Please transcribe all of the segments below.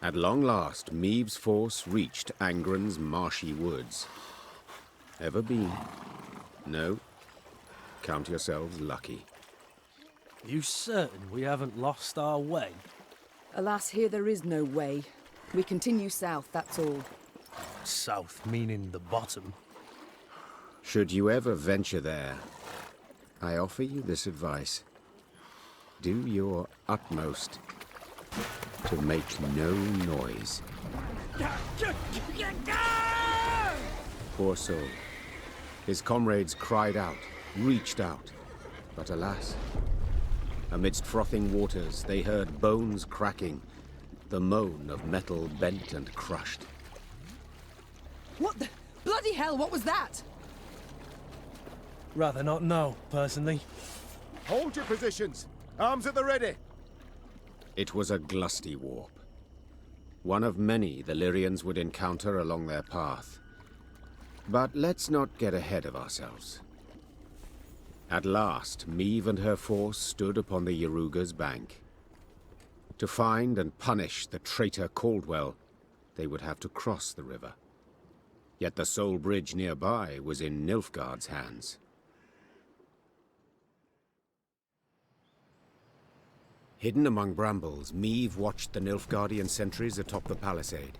At long last, Meave's force reached Angren's marshy woods. Ever been? No? Count yourselves lucky. You certain we haven't lost our way? Alas, here there is no way. We continue south, that's all. South meaning the bottom. Should you ever venture there, I offer you this advice. Do your utmost to make no noise. Poor soul. His comrades cried out, reached out, but alas, amidst frothing waters they heard bones cracking, the moan of metal bent and crushed. What the bloody hell, what was that? Rather not know, personally. Hold your positions! Arms at the ready! It was a glusty warp. One of many the Lyrians would encounter along their path. But let's not get ahead of ourselves. At last, Meave and her force stood upon the Yaruga's bank. To find and punish the traitor Caldwell, they would have to cross the river. Yet the sole bridge nearby was in Nilfgaard's hands. Hidden among brambles, Meave watched the Nilfgaardian sentries atop the palisade.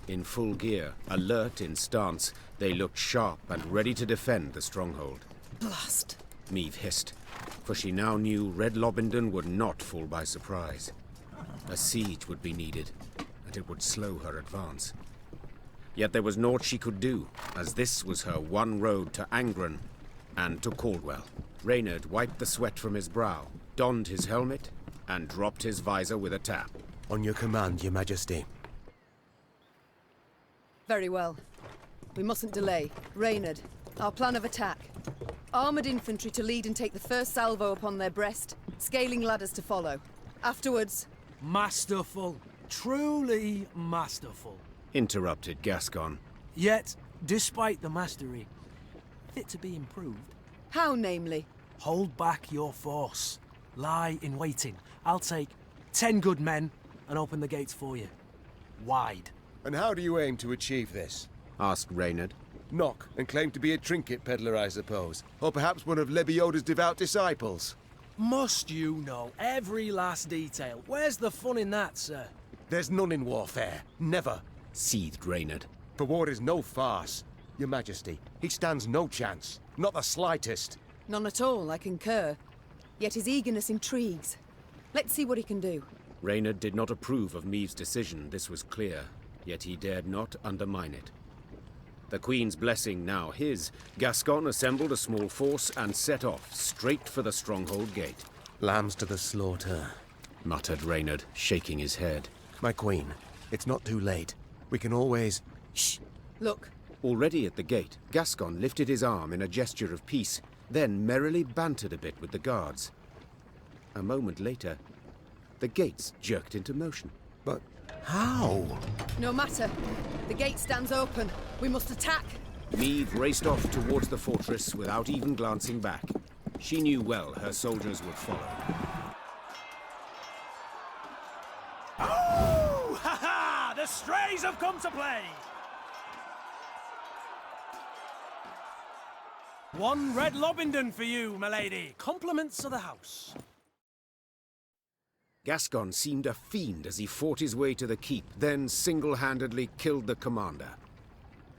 In full gear, alert in stance, they looked sharp and ready to defend the stronghold. Blast! Meave hissed, for she now knew Red Lobindon would not fall by surprise. A siege would be needed, and it would slow her advance. Yet there was naught she could do, as this was her one road to Angren and to Caldwell. Reynard wiped the sweat from his brow, donned his helmet, and dropped his visor with a tap. On your command, Your Majesty. Very well. We mustn't delay. Reynard, our plan of attack. Armoured infantry to lead and take the first salvo upon their breast, scaling ladders to follow. Afterwards... Masterful. Truly masterful. Interrupted Gascon. Yet, despite the mastery, fit to be improved. How, namely? Hold back your force. Lie in waiting. I'll take 10 good men and open the gates for you. Wide. And how do you aim to achieve this? Asked Reynard. Knock and claim to be a trinket peddler, I suppose. Or perhaps one of Lebioda's devout disciples. Must you know every last detail? Where's the fun in that, sir? There's none in warfare. Never. Seethed Reynard. For war is no farce. Your Majesty, he stands no chance. Not the slightest. None at all, I concur. Yet his eagerness intrigues. Let's see what he can do. Reynard did not approve of Meave's decision, this was clear, yet he dared not undermine it. The Queen's blessing now his, Gascon assembled a small force and set off, straight for the stronghold gate. Lambs to the slaughter, Muttered Reynard, shaking his head. My Queen, it's not too late. We can always... Shh! Look. Already at the gate, Gascon lifted his arm in a gesture of peace, then merrily bantered a bit with the guards. A moment later, the gates jerked into motion. But how? No matter. The gate stands open. We must attack. Meave raced off towards the fortress without even glancing back. She knew well her soldiers would follow. Oh! Ha ha! The strays have come to play! One red Lobindon for you, my lady. Compliments of the house. Gascon seemed a fiend as he fought his way to the keep, then single-handedly killed the commander.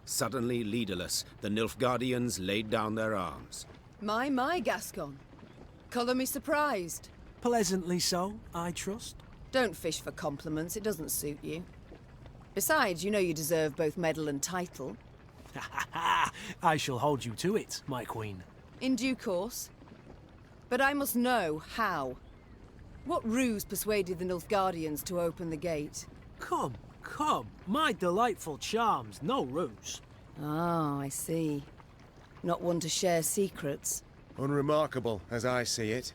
Suddenly leaderless, the Nilfgaardians laid down their arms. My, Gascon. Colour me surprised. Pleasantly so, I trust. Don't fish for compliments, it doesn't suit you. Besides, you know you deserve both medal and title. Ha ha ha! I shall hold you to it, my queen. In due course. But I must know how. What ruse persuaded the Nilfgaardians to open the gate? Come, come. My delightful charms, no ruse. Ah, I see. Not one to share secrets. Unremarkable, as I see it.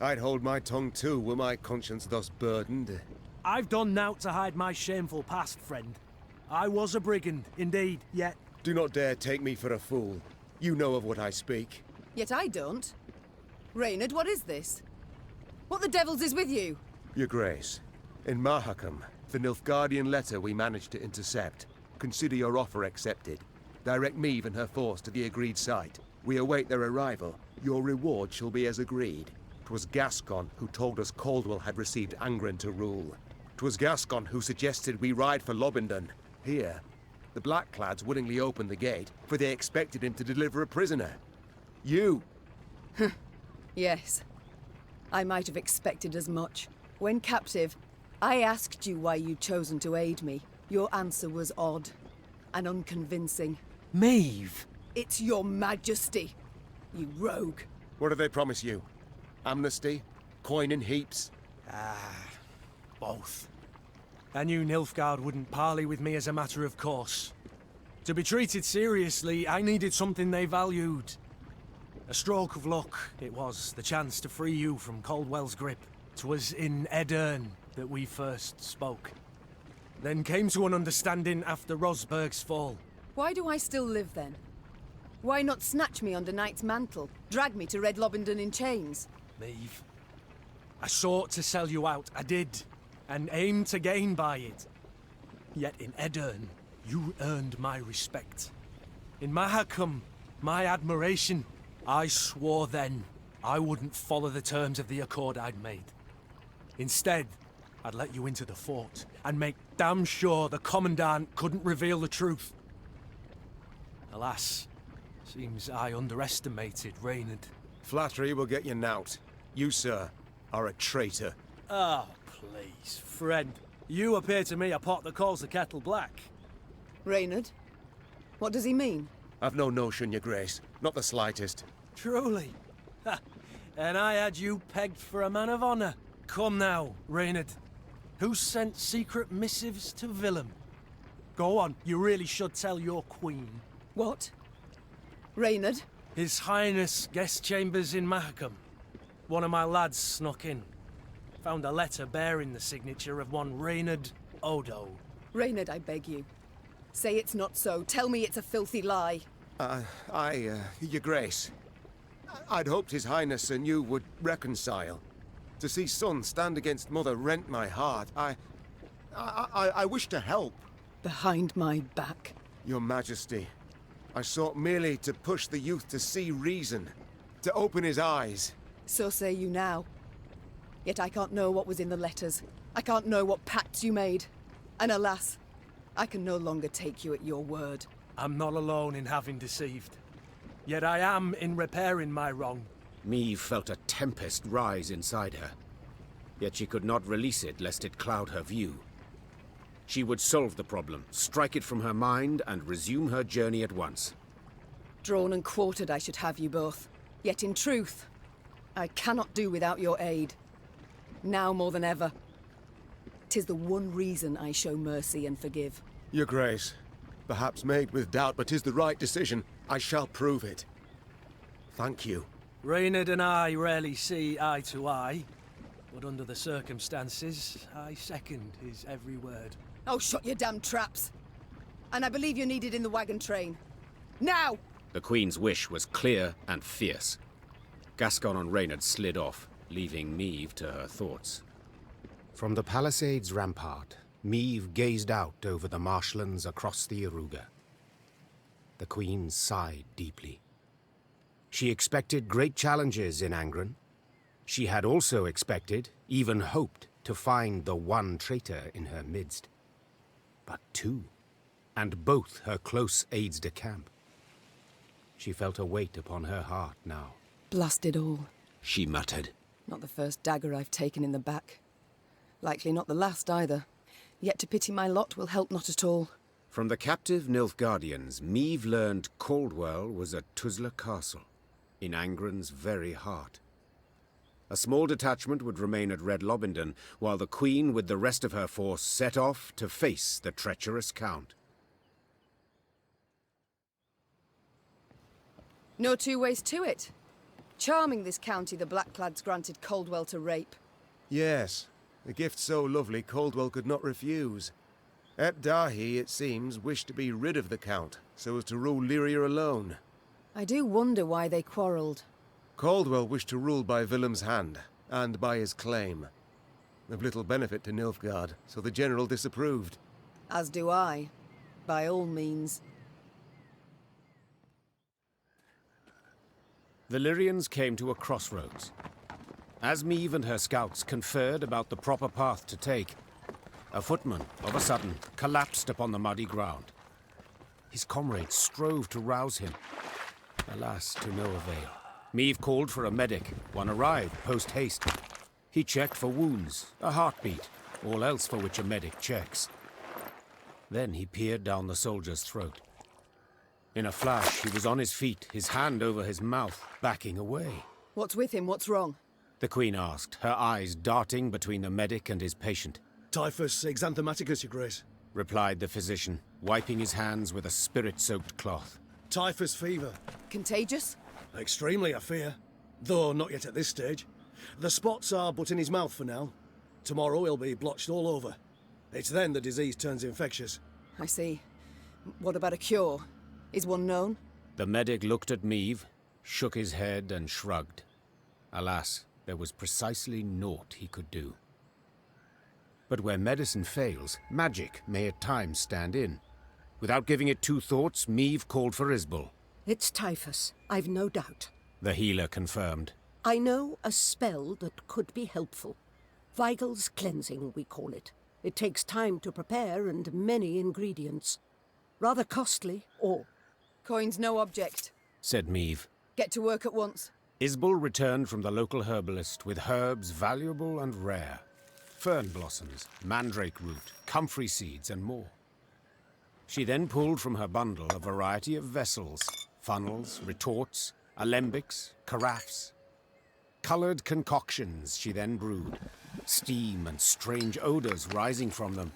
I'd hold my tongue too, were my conscience thus burdened. I've done naught to hide my shameful past, friend. I was a brigand, indeed, yet... Do not dare take me for a fool. You know of what I speak. Yet I don't. Reynard, what is this? What the devils is with you? Your Grace, In Mahakam, the Nilfgaardian letter we managed to intercept. Consider your offer accepted. Direct Meve and her force to the agreed site. We await their arrival. Your reward shall be as agreed. 'Twas Gascon who told us Caldwell had received Angren to rule. 'Twas Gascon who suggested we ride for Lobindon. Here, the Blackclads willingly opened the gate, for they expected him to deliver a prisoner. You! Yes. I might have expected as much. When captive, I asked you why you'd chosen to aid me. Your answer was odd and unconvincing. Maeve! It's your majesty, you rogue. What did they promise you? Amnesty? Coin in heaps? Both. I knew Nilfgaard wouldn't parley with me as a matter of course. To be treated seriously, I needed something they valued. A stroke of luck, it was, the chance to free you from Caldwell's grip. 'Twas in Edern that we first spoke. Then came to an understanding after Rosberg's fall. Why do I still live then? Why not snatch me under Knight's mantle? Drag me to Red Lobindon in chains? Maeve, I sought to sell you out, I did, and aimed to gain by it. Yet in Edern, you earned my respect. In Mahakam, my admiration. I swore then I wouldn't follow the terms of the accord I'd made. Instead, I'd let you into the fort and make damn sure the Commandant couldn't reveal the truth. Alas, seems I underestimated Reynard. Flattery will get you knout. You, sir, are a traitor. Oh, please, friend. You appear to me a pot that calls the kettle black. Reynard? What does he mean? I've no notion, your grace. Not the slightest. Truly? Ha! And I had you pegged for a man of honor. Come now, Reynard. Who sent secret missives to Willem? Go on, you really should tell your queen. What? Reynard? His Highness guest chambers in Mahakam. One of my lads snuck in. Found a letter bearing the signature of one Reynard Odo. Reynard, I beg you. Say it's not so. Tell me it's a filthy lie. Your grace. I'd hoped His Highness and you would reconcile. To see son stand against mother rent my heart. I wish to help. Behind my back. Your Majesty, I sought merely to push the youth to see reason, to open his eyes. So say you now. Yet I can't know what was in the letters. I can't know what pacts you made. And alas, I can no longer take you at your word. I'm not alone in having deceived. Yet I am in repairing my wrong. Meve felt a tempest rise inside her. Yet she could not release it lest it cloud her view. She would solve the problem, strike it from her mind, and resume her journey at once. Drawn and quartered I should have you both. Yet in truth, I cannot do without your aid. Now more than ever. 'Tis the one reason I show mercy and forgive. Your grace, perhaps made with doubt, but 'tis the right decision. I shall prove it. Thank you. Reynard and I rarely see eye to eye, but under the circumstances, I second his every word. Oh, shut your damn traps! And I believe you're needed in the wagon train. Now! The Queen's wish was clear and fierce. Gascon and Reynard slid off, leaving Meve to her thoughts. From the palisade's rampart, Meve gazed out over the marshlands across the Iruga. The Queen sighed deeply. She expected great challenges in Angren. She had also expected, even hoped, to find the one traitor in her midst. But two, and both her close aides-de-camp. She felt a weight upon her heart now. Blast it all. She muttered. Not the first dagger I've taken in the back. Likely not the last either. Yet to pity my lot will help not at all. From the captive Nilfgaardians, Meve learned Caldwell was at Tuzla Castle, in Angren's very heart. A small detachment would remain at Red Lobindon, while the Queen with the rest of her force set off to face the treacherous Count. No two ways to it. Charming this county the Blackclads granted Caldwell to rape. Yes, a gift so lovely Caldwell could not refuse. Ep Dahi, it seems, wished to be rid of the Count, so as to rule Lyria alone. I do wonder why they quarrelled. Caldwell wished to rule by Willem's hand, and by his claim. Of little benefit to Nilfgaard, so the general disapproved. As do I. By all means. The Lyrians came to a crossroads. As Meve and her scouts conferred about the proper path to take, a footman, of a sudden, collapsed upon the muddy ground. His comrades strove to rouse him. Alas, to no avail. Meve called for a medic. One arrived, post-haste. He checked for wounds, a heartbeat, all else for which a medic checks. Then he peered down the soldier's throat. In a flash, he was on his feet, his hand over his mouth, backing away. What's with him? What's wrong? The Queen asked, her eyes darting between the medic and his patient. Typhus exanthematicus, Your Grace. Replied the physician, wiping his hands with a spirit-soaked cloth. Typhus fever. Contagious? Extremely, I fear. Though not yet at this stage. The spots are but in his mouth for now. Tomorrow he'll be blotched all over. It's then the disease turns infectious. I see. What about a cure? Is one known? The medic looked at Meve, shook his head and shrugged. Alas, there was precisely naught he could do. But where medicine fails, magic may at times stand in. Without giving it two thoughts, Meve called for Isbel. It's Typhus, I've no doubt. The healer confirmed. I know a spell that could be helpful. Vigal's cleansing, we call it. It takes time to prepare and many ingredients. Rather costly, or... Coin's no object. Said Meve. Get to work at once. Isbel returned from the local herbalist with herbs valuable and rare. Fern blossoms, mandrake root, comfrey seeds, and more. She then pulled from her bundle a variety of vessels, funnels, retorts, alembics, carafes. Coloured concoctions she then brewed, steam and strange odours rising from them.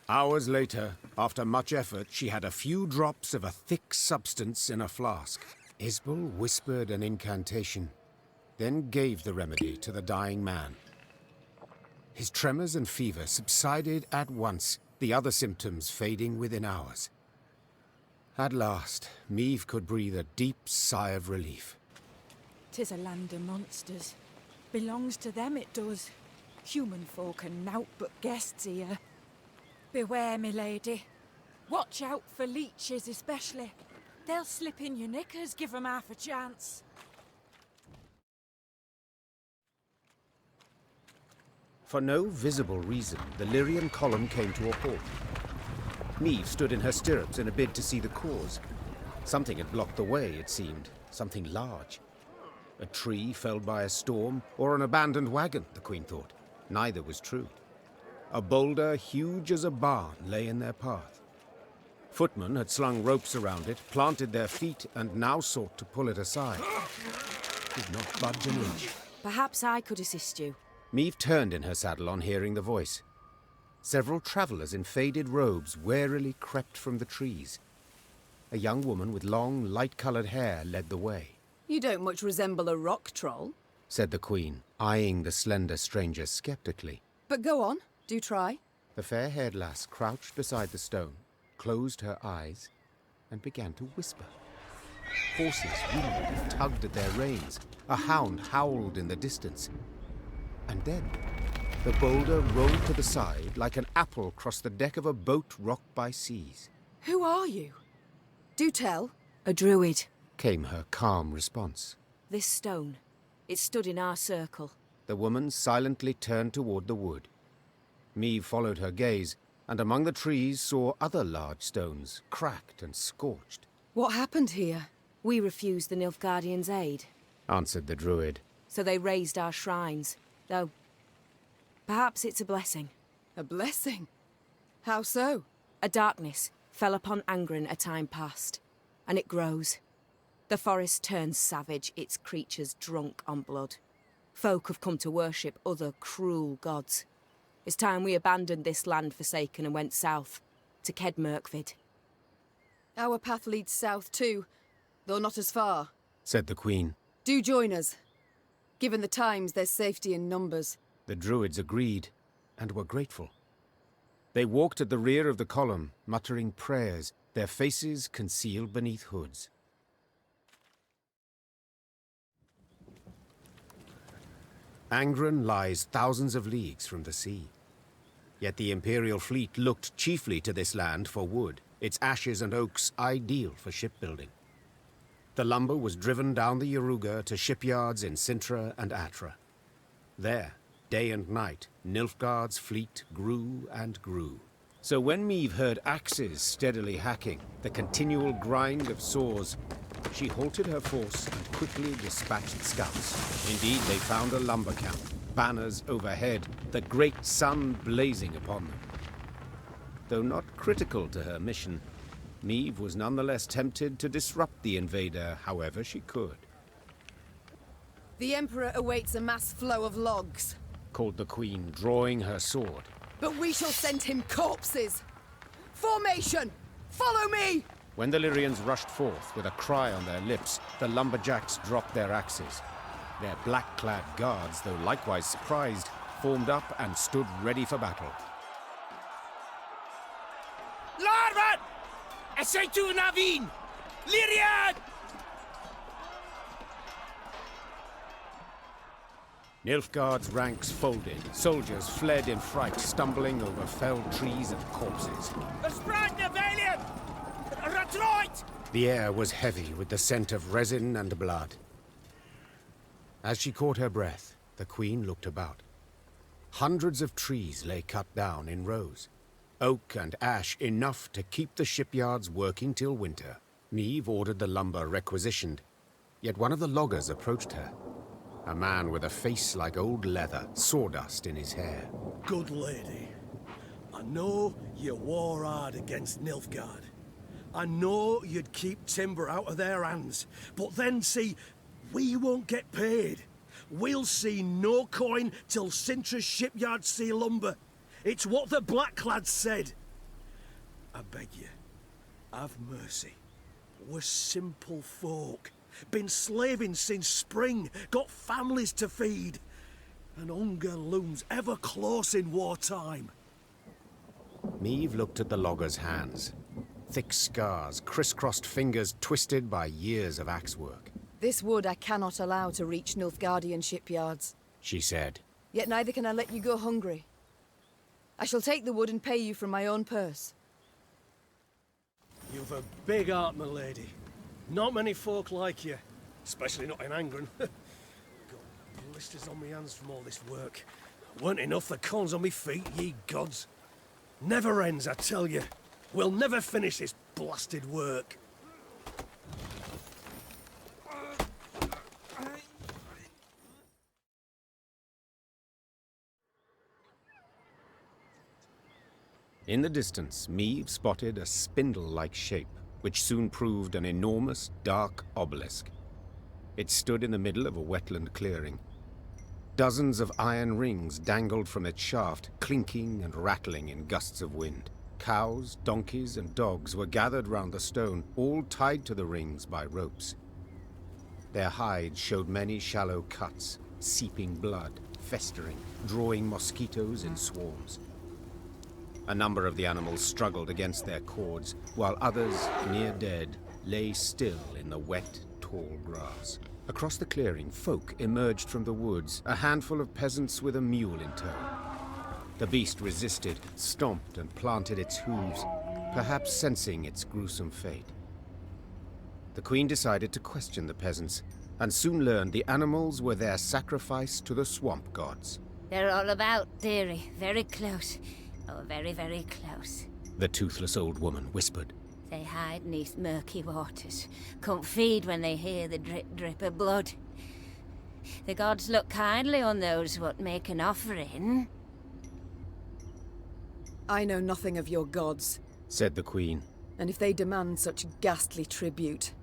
Hours later, after much effort, she had a few drops of a thick substance in a flask. Isbel whispered an incantation, then gave the remedy to the dying man. His tremors and fever subsided at once, the other symptoms fading within hours. At last, Meve could breathe a deep sigh of relief. 'Tis a land of monsters. Belongs to them, it does. Human folk are nowt but guests here. Beware, me lady. Watch out for leeches especially. They'll slip in your knickers, give 'em half a chance. For no visible reason, the Lyrian column came to a halt. Meve stood in her stirrups in a bid to see the cause. Something had blocked the way, it seemed. Something large. A tree felled by a storm, or an abandoned wagon, the Queen thought. Neither was true. A boulder huge as a barn lay in their path. Footmen had slung ropes around it, planted their feet, and now sought to pull it aside. Did not budge an inch. Perhaps I could assist you. Meve turned in her saddle on hearing the voice. Several travellers in faded robes warily crept from the trees. A young woman with long, light-coloured hair led the way. You don't much resemble a rock troll. Said the Queen, eyeing the slender stranger skeptically. But go on, do try. The fair-haired lass crouched beside the stone, closed her eyes, and began to whisper. Horses whinnied and tugged at their reins. A hound howled in the distance. And then, the boulder rolled to the side like an apple crossed the deck of a boat rocked by seas. Who are you? Do tell. A druid. Came her calm response. This stone. It stood in our circle. The woman silently turned toward the wood. Meve followed her gaze, and among the trees saw other large stones, cracked and scorched. What happened here? We refused the Nilfgaardians' aid, Answered the druid. so they raised our shrines. Though, perhaps it's a blessing. A blessing? How so? A darkness fell upon Angren a time past, and it grows. The forest turns savage, its creatures drunk on blood. Folk have come to worship other cruel gods. It's time we abandoned this land forsaken and went south, to Kedmerkvid. Our path leads south too, though not as far. Said the Queen. Do join us. Given the times, there's safety in numbers. The druids agreed, and were grateful. They walked at the rear of the column, muttering prayers, their faces concealed beneath hoods. Angren lies thousands of leagues from the sea. Yet the Imperial fleet looked chiefly to this land for wood, its ashes and oaks ideal for shipbuilding. The lumber was driven down the Yaruga to shipyards in Sintra and Atra. There, day and night, Nilfgaard's fleet grew and grew. So when Meve heard axes steadily hacking, the continual grind of saws, she halted her force and quickly dispatched scouts. Indeed, they found a lumber camp, banners overhead, the great sun blazing upon them. Though not critical to her mission, Meve was nonetheless tempted to disrupt the invader however she could. The Emperor awaits a mass flow of logs. Called the Queen, drawing her sword. But we shall send him corpses! Formation! Follow me! When the Lyrians rushed forth with a cry on their lips, the lumberjacks dropped their axes. Their black-clad guards, though likewise surprised, formed up and stood ready for battle. Larvan! Essaytu Navin! Lyrian! Nilfgaard's ranks folded. Soldiers fled in fright, stumbling over felled trees and corpses. Verspreidne Valiant! Retroit! The air was heavy with the scent of resin and blood. As she caught her breath, the Queen looked about. Hundreds of trees lay cut down in rows. Oak and ash enough to keep the shipyards working till winter. Meve ordered the lumber requisitioned, yet one of the loggers approached her. A man with a face like old leather, sawdust in his hair. Good lady, I know you war hard against Nilfgaard. I know you'd keep timber out of their hands, but then see, we won't get paid. We'll see no coin till Sintra's shipyards see lumber. It's what the Blacklads said. I beg you, have mercy. We're simple folk. Been slaving since spring, got families to feed. And hunger looms ever close in wartime. Meve looked at the logger's hands. Thick scars, crisscrossed fingers twisted by years of axe work. This wood I cannot allow to reach Nilfgaardian shipyards. She said. Yet neither can I let you go hungry. I shall take the wood and pay you from my own purse. You've a big heart, my lady. Not many folk like you, especially not in Angren. Got blisters on my hands from all this work. Weren't enough the corns on me feet, ye gods. Never ends, I tell you. We'll never finish this blasted work. In the distance, Meve spotted a spindle-like shape, which soon proved an enormous, dark obelisk. It stood in the middle of a wetland clearing. Dozens of iron rings dangled from its shaft, clinking and rattling in gusts of wind. Cows, donkeys, and dogs were gathered round the stone, all tied to the rings by ropes. Their hides showed many shallow cuts, seeping blood, festering, drawing mosquitoes in swarms. A number of the animals struggled against their cords, while others, near dead, lay still in the wet, tall grass. Across the clearing, folk emerged from the woods, a handful of peasants with a mule in tow. The beast resisted, stomped and planted its hooves, perhaps sensing its gruesome fate. The Queen decided to question the peasants, and soon learned the animals were their sacrifice to the swamp gods. They're all about, dearie. Very close. Oh, very, very close. The toothless old woman whispered. They hide neath murky waters. Can't feed when they hear the drip of blood. The gods look kindly on those what make an offering. I know nothing of your gods, said the Queen. And if they demand such ghastly tribute,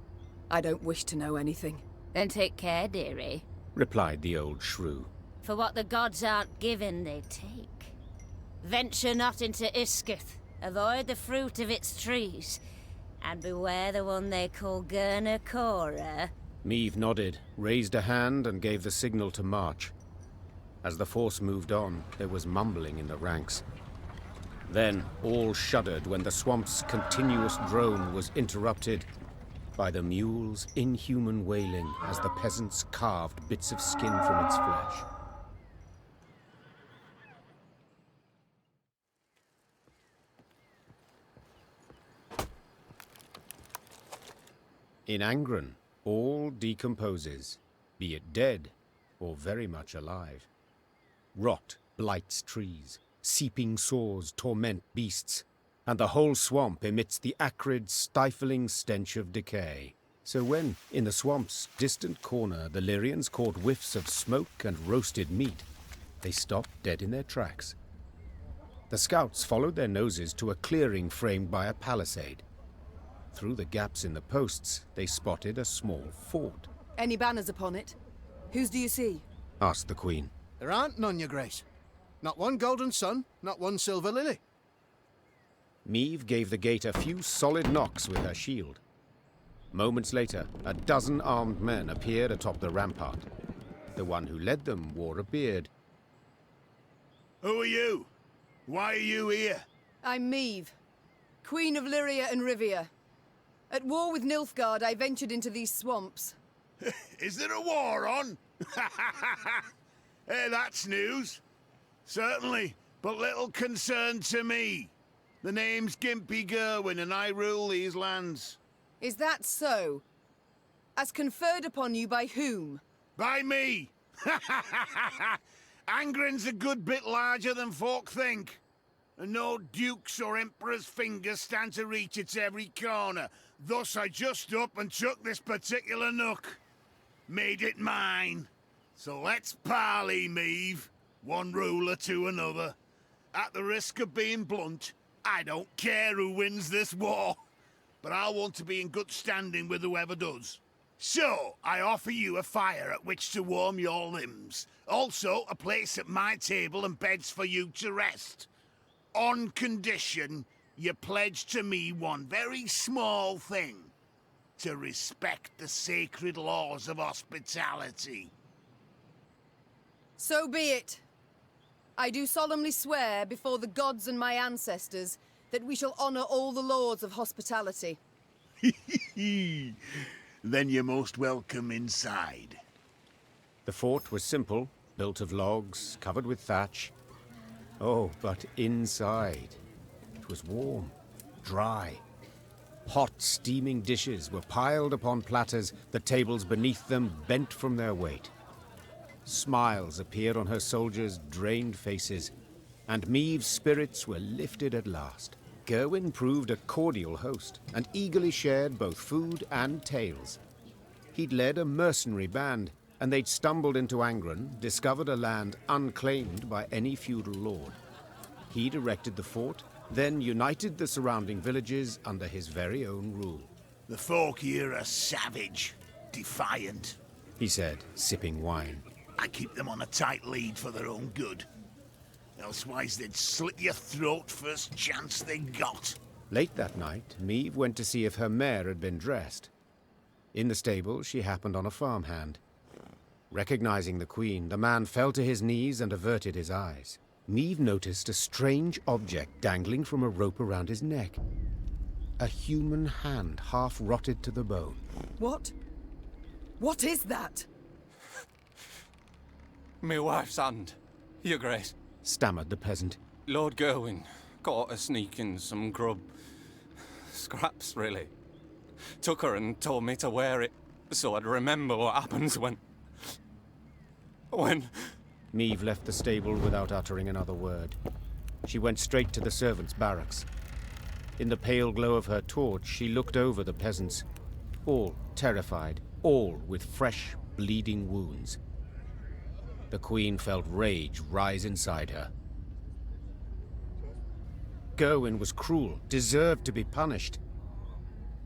I don't wish to know anything. Then take care, dearie, replied the old shrew. For what the gods aren't given, they take. Venture not into Iskith. Avoid the fruit of its trees. And beware the one they call Gurna Cora. Meve nodded, raised a hand, and gave the signal to march. As the force moved on, there was mumbling in the ranks. Then all shuddered when the swamp's continuous drone was interrupted by the mule's inhuman wailing as the peasants carved bits of skin from its flesh. In Angren, all decomposes, be it dead or very much alive. Rot blights trees, seeping sores torment beasts, and the whole swamp emits the acrid, stifling stench of decay. So when, in the swamp's distant corner, the Lyrians caught whiffs of smoke and roasted meat, they stopped dead in their tracks. The scouts followed their noses to a clearing framed by a palisade. Through the gaps in the posts, they spotted a small fort. Any banners upon it? Whose do you see? Asked the Queen. There aren't none, your grace. Not one golden sun, not one silver lily. Meve gave the gate a few solid knocks with her shield. Moments later, a dozen armed men appeared atop the rampart. The one who led them wore a beard. Who are you? Why are you here? I'm Meve, Queen of Lyria and Rivia. At war with Nilfgaard, I ventured into these swamps. Is there a war on? Hey, that's news. Certainly, but little concern to me. The name's Gimpy Gerwin, and I rule these lands. Is that so? As conferred upon you by whom? By me! Angren's a good bit larger than folk think. And no dukes or emperor's fingers stand to reach its every corner. Thus I just up and took this particular nook. Made it mine. So let's parley, Meve. One ruler to another. At the risk of being blunt, I don't care who wins this war. But I want to be in good standing with whoever does. So, I offer you a fire at which to warm your limbs. Also, a place at my table and beds for you to rest. On condition, you pledge to me one very small thing. To respect the sacred laws of hospitality. So be it. I do solemnly swear before the gods and my ancestors that we shall honor all the laws of hospitality. Then you're most welcome inside. The fort was simple, built of logs, covered with thatch. Oh, but inside, it was warm, dry. Hot, steaming dishes were piled upon platters, the tables beneath them bent from their weight. Smiles appeared on her soldiers' drained faces, and Meve's spirits were lifted at last. Gerwin proved a cordial host, and eagerly shared both food and tales. He'd led a mercenary band, and they'd stumbled into Angren, discovered a land unclaimed by any feudal lord. He'd erected the fort, then united the surrounding villages under his very own rule. The folk here are savage, defiant, he said, sipping wine. I keep them on a tight lead for their own good. Elsewise they'd slit your throat first chance they got. Late that night, Meve went to see if her mare had been dressed. In the stable, she happened on a farmhand. Recognizing the Queen, the man fell to his knees and averted his eyes. Meve noticed a strange object dangling from a rope around his neck. A human hand half rotted to the bone. What? What is that? Me wife's hand, your grace, stammered the peasant. Lord Gerwin caught her sneaking some grub. Scraps, really. Took her and told me to wear it, so I'd remember what happens when... Meve left the stable without uttering another word. She went straight to the servants' barracks. In the pale glow of her torch, she looked over the peasants. All terrified, all with fresh, bleeding wounds. The Queen felt rage rise inside her. Gerwin was cruel, deserved to be punished.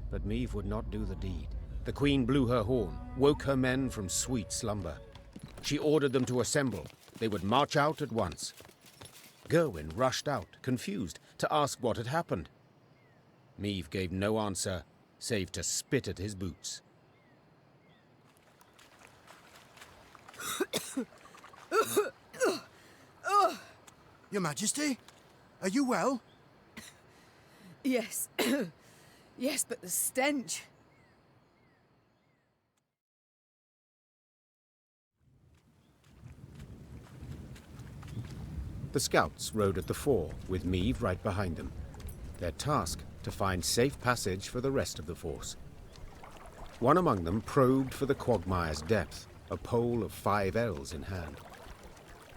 But Meve would not do the deed. The Queen blew her horn, woke her men from sweet slumber. She ordered them to assemble. They would march out at once. Gerwin rushed out, confused, to ask what had happened. Meve gave no answer, save to spit at his boots. Your Majesty? Are you well? Yes. Yes, but the stench. The scouts rode at the fore, with Meve right behind them. Their task, to find safe passage for the rest of the force. One among them probed for the quagmire's depth, a pole of 5 ells in hand.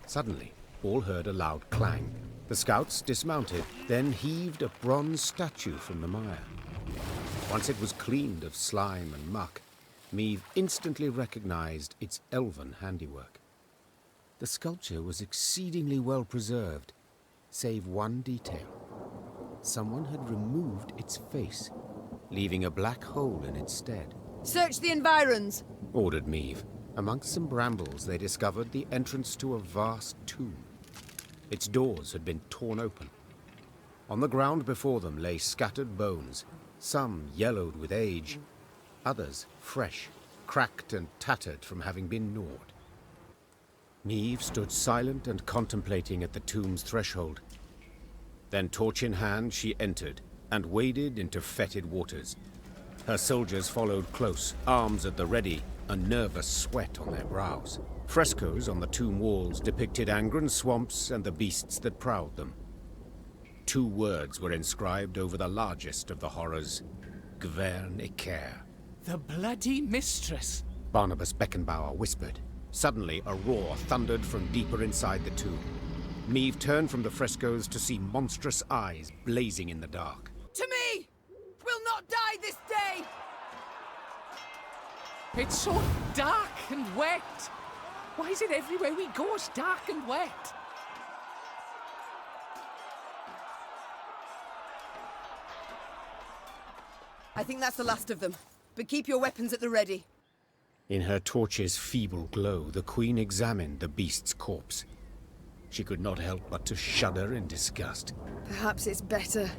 Suddenly, all heard a loud clang. The scouts dismounted, then heaved a bronze statue from the mire. Once it was cleaned of slime and muck, Meave instantly recognized its elven handiwork. The sculpture was exceedingly well preserved, save one detail. Someone had removed its face, leaving a black hole in its stead. Search the environs, ordered Meave. Amongst some brambles, they discovered the entrance to a vast tomb. Its doors had been torn open. On the ground before them lay scattered bones, some yellowed with age, others fresh, cracked and tattered from having been gnawed. Meave stood silent and contemplating at the tomb's threshold. Then, torch in hand, she entered and waded into fetid waters. Her soldiers followed close, arms at the ready, a nervous sweat on their brows. Frescoes on the tomb walls depicted Angren swamps and the beasts that prowled them. 2 words were inscribed over the largest of the horrors: Gwern Iker. The bloody mistress. Barnabas Beckenbauer whispered. Suddenly, a roar thundered from deeper inside the tomb. Meave turned from the frescoes to see monstrous eyes blazing in the dark. To me! We'll not die this day! It's so dark and wet. Why is it everywhere we go it's dark and wet? I think that's the last of them. But keep your weapons at the ready. In her torch's feeble glow, the Queen examined the beast's corpse. She could not help but to shudder in disgust. Perhaps it's better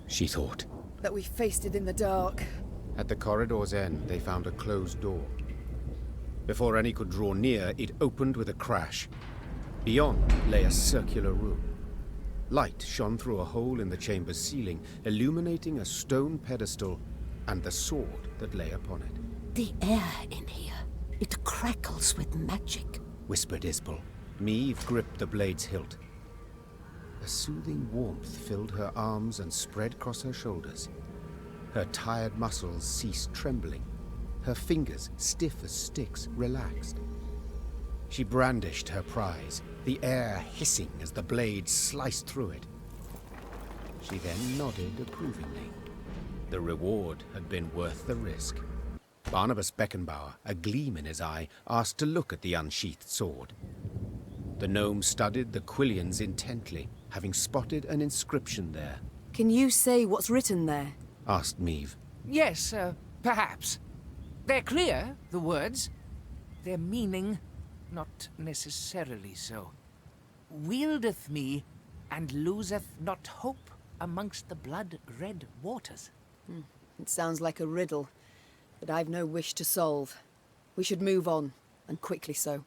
She thought. that we faced it in the dark. At the corridor's end, they found a closed door. Before any could draw near, it opened with a crash. Beyond lay a circular room. Light shone through a hole in the chamber's ceiling, illuminating a stone pedestal and the sword that lay upon it. The air in here, it crackles with magic, whispered Isbel. Meave gripped the blade's hilt. A soothing warmth filled her arms and spread across her shoulders. Her tired muscles ceased trembling. Her fingers, stiff as sticks, relaxed. She brandished her prize, the air hissing as the blade sliced through it. She then nodded approvingly. The reward had been worth the risk. Barnabas Beckenbauer, a gleam in his eye, asked to look at the unsheathed sword. The gnome studied the quillions intently, having spotted an inscription there. Can you say what's written there? Asked Meave. Yes, perhaps. They're clear, the words. Their meaning, not necessarily so. Wieldeth me, and loseth not hope amongst the blood-red waters. It sounds like a riddle, but I've no wish to solve. We should move on, and quickly so.